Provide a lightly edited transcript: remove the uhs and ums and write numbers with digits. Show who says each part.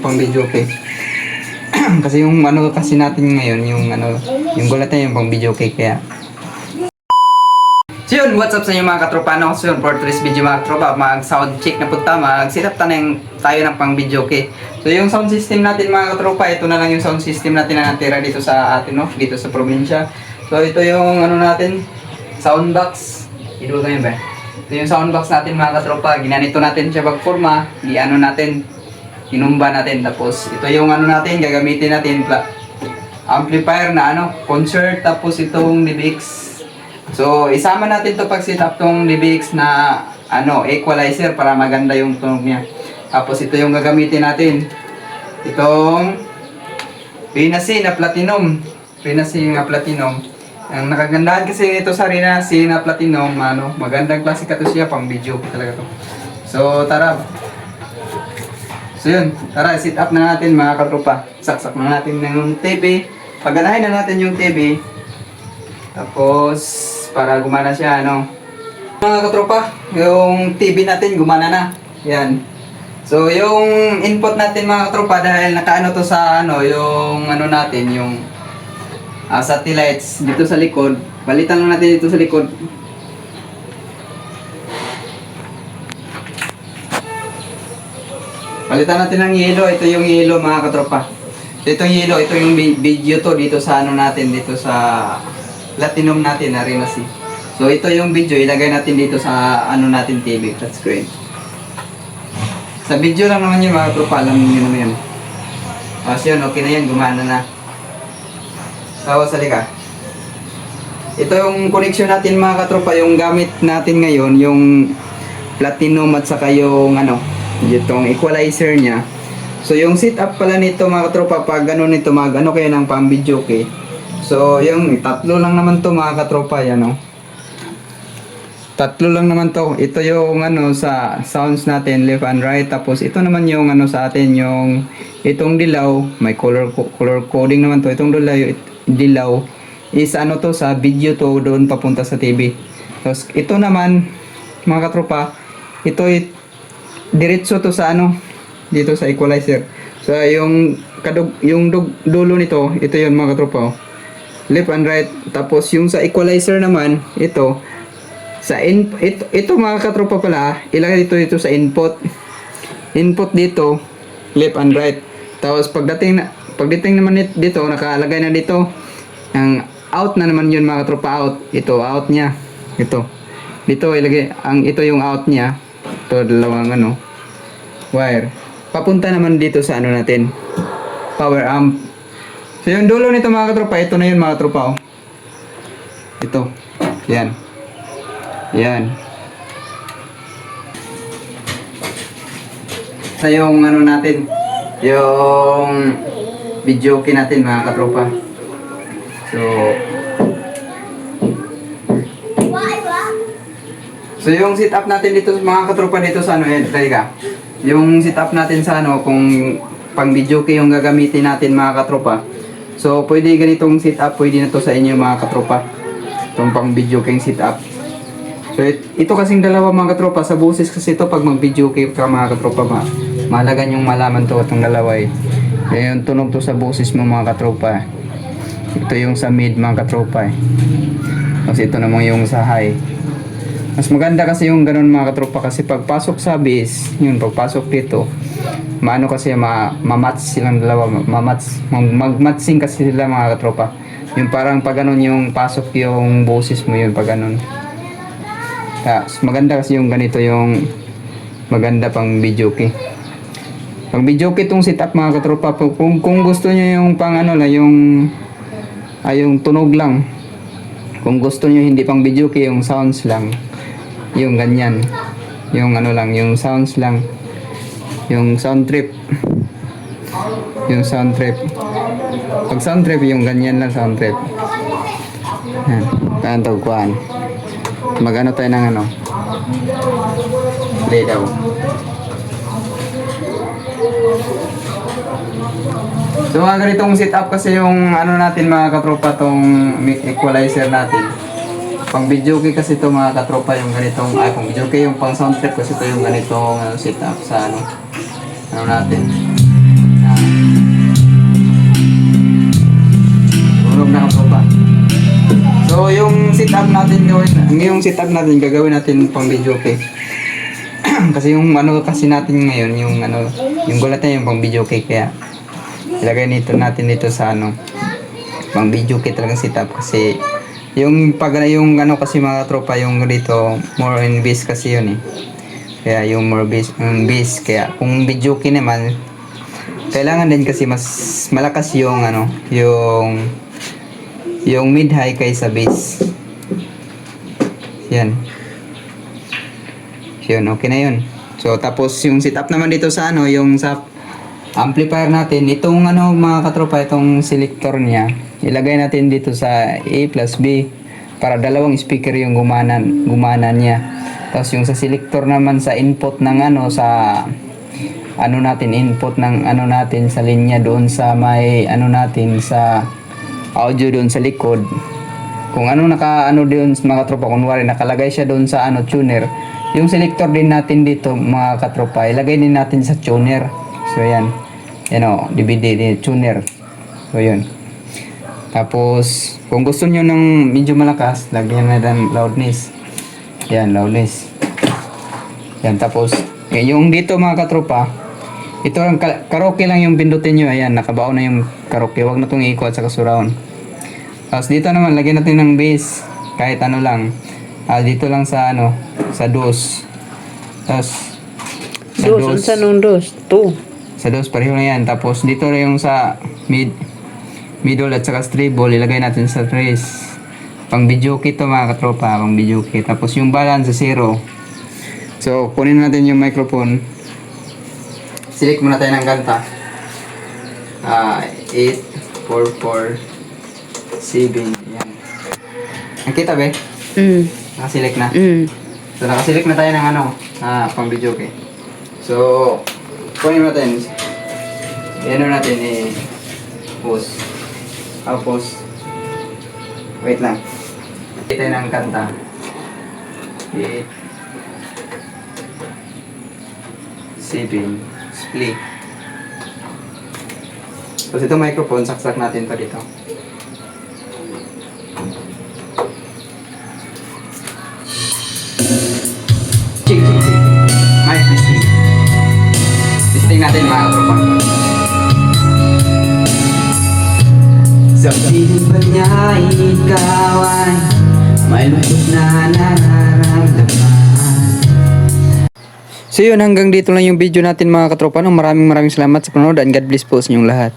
Speaker 1: pang video okay. Kasi yung ano kasi natin ngayon, yung ano, yung gulat na yung pang video okay kaya. So yun, what's up sa inyo mga katropa, no? So yun, for today's video mga katropa, mag sound check na punta, mag set up tayo ng pang video okay. So yung sound system natin mga katropa, ito na lang yung sound system natin na natira dito sa atin, no? Dito sa probinsya. So ito yung ano natin, sound box. Idol kayo ba? Ito yung sound box natin mga katropa, ginanito natin siya pagforma, ano natin, kinumba natin. Tapos ito yung ano natin, gagamitin natin amplifier na ano, concert. Tapos itong DBX. So isama natin to pag set up tong DBX na ano, equalizer para maganda yung tunog niya. Tapos ito yung gagamitin natin, itong Rina-C na platinum. Rina-C na platinum. Ang nakagandahan kasi ito sa Rina-C na platinum, ano, magandang klase ka to siya, pang video talaga to. So tara. So yun, tara, set up na natin mga katropa. Saksak na natin ng TV. Paganahin na natin yung TV. Tapos, para gumana siya, ano. Mga katropa, yung TV natin gumana na. Yan. So, yung input natin mga katropa, dahil nakaano to sa, ano, yung, ano natin, yung satellites dito sa likod. Palitan lang natin dito sa likod. Palitan natin ng yellow. Ito yung yellow mga katropa. So, itong yellow, ito yung video to dito sa ano natin, dito sa platinum natin na Rina-C. So ito yung video, ilagay natin dito sa ano natin TV, touchscreen. Sa video lang naman yun mga katropa, alam niyo naman yun. Tapos yun, okay na yan, gumana na. Tapos halika. Ito yung connection natin mga katropa, yung gamit natin ngayon, yung platinum at saka yung ano, itong equalizer nya. So yung setup pala nito mga katropa, pag ano nito, mag ano kayo ng pang video okay. So yung tatlo lang naman to mga katropa, yan o. Tatlo lang naman to. Ito yung ano sa sounds natin, left and right. Tapos ito naman yung ano sa atin, yung itong dilaw, may color coding naman to. Itong dilaw is ano to, sa video to, doon papunta sa TV. Tapos ito naman mga katropa, ito diretso to sa ano, dito sa equalizer. So yung dulo nito, ito yun mga katropa, oh. Left and right. Tapos yung sa equalizer naman, ito sa ito mga katropa pala, ilagay dito sa input dito, left and right. Tapos pagdating naman dito, nakalagay na dito ang out na naman yun mga katropa, out. Ito out nya, ito dito ilagay ito yung out nya. Ito dalawang ano wire papunta naman dito sa ano natin, power amp. So yung dulo nito mga katropa, ito na yun mga katropa, oh. Ito, yan. Yan. Sa yung ano natin, yung video okay natin mga katropa. So yung setup natin dito mga katropa, dito sa ano, ka. Yung setup natin sa ano, kung pang video okay yung gagamitin natin mga katropa. So, pwede ganitong setup, pwede na to sa inyo mga katropa. Itong pang video kayong setup. So, ito kasing dalawa mga katropa, sa boses kasi ito pag mag-video kayo ka mga katropa, mahalaga nyong malaman to itong dalawa eh. Yung tunog to sa boses mo mga katropa. Ito yung sa mid mga katropa eh. Kasi ito naman yung sa high. Mas maganda kasi yung ganun mga katropa, kasi pagpasok sa bass, yun, pagpasok dito, maano kasi mamatch silang dalawa, magmatching kasi sila mga katropa. Yung parang pag ganun yung pasok yung boses mo, yun pag ganun. Maganda kasi yung ganito, yung maganda pang video key. Pang video key itong setup mga katropa. Kung gusto nyo yung pang ano lang, yung tunog lang. Kung gusto nyo hindi pang video key, yung sounds lang, yung ganyan, yung ano lang, yung sounds lang, yung sound trip, yung sound trip. Pag sound trip, yung ganyan lang sound trip. Yan, kaya tawagkuhan. Mag-ano tayo ng ano, play daw. So mga ganitong setup kasi yung ano natin mga katropa, tong equalizer natin. Pang video key kasi ito mga katropa, yung ganitong, pang video key, yung pang sound trip kasi ito yung ganitong setup sa ano natin. natin gawin, yung setup natin gagawin natin pang video, okay? Kasi yung ano kasi natin ngayon, yung ano, yung gulat na yung pang video, okay? Kaya ilagay natin dito sa ano, pang video, okay talagang setup. Kasi yung pag yung ano kasi mga tropa, yung dito more in base kasi yun eh. Kaya yung more base, kaya kung video okay naman, kailangan din kasi mas malakas yung ano, yung mid high kaysa bass. Yan. Yun, okay na yun. So tapos yung setup naman dito sa ano, yung sa amplifier natin, itong ano mga katropa, itong selector niya, ilagay natin dito sa A plus B para dalawang speaker yung gumana niya. Tapos yung sa selector naman sa input ng ano, sa ano natin, input ng ano natin sa linya doon sa may ano natin sa audio doon sa likod. Kung ano naka ano doon mga katropa, kunwari nakalagay siya doon sa ano tuner, yung selector din natin dito mga katropa, ilagay din natin sa tuner. So yan. Yan o, DVD tuner. So yun. Tapos kung gusto nyo ng medyo malakas, lagyan na ng loudness. Yan, loudness. Yan, tapos yung dito mga katropa, ito lang karaoke lang yung pindutin nyo. Ayan, nakabaon na yung karaoke. Huwag na itong i-echo at saka surround. Tapos dito naman, lagyan natin ng bass. Kahit ano lang. Dito lang sa ano, sa dos. Tapos sa
Speaker 2: Dos, unsa nung dos? Two.
Speaker 1: sa dos, pareho na yan. Tapos dito na yung sa middle at saka treble, ilagay natin sa tres. Pang video kit to mga katropa, pang video kit. Tapos yung balance sa zero. So kunin natin yung microphone. Select muna tayo ng kanta. 8, 4, 4, 7. Yan. Nakita ba? Nakaselect na. So nakaselect na tayo ng ano, pang video kit. So kunin natin. Ano natin pause. Pause. Wait lang. Kita ng kanta. 8, 7, split. Tapos ito microphone, saksak natin pa dito. Chik. Mic testing. Testing natin mga katropa. Sa piling ba niya ikaw ay may lubos na nararamdaman. So yun, hanggang dito lang yung video natin mga katropa. Maraming salamat sa panonood and God bless po sa inyong lahat.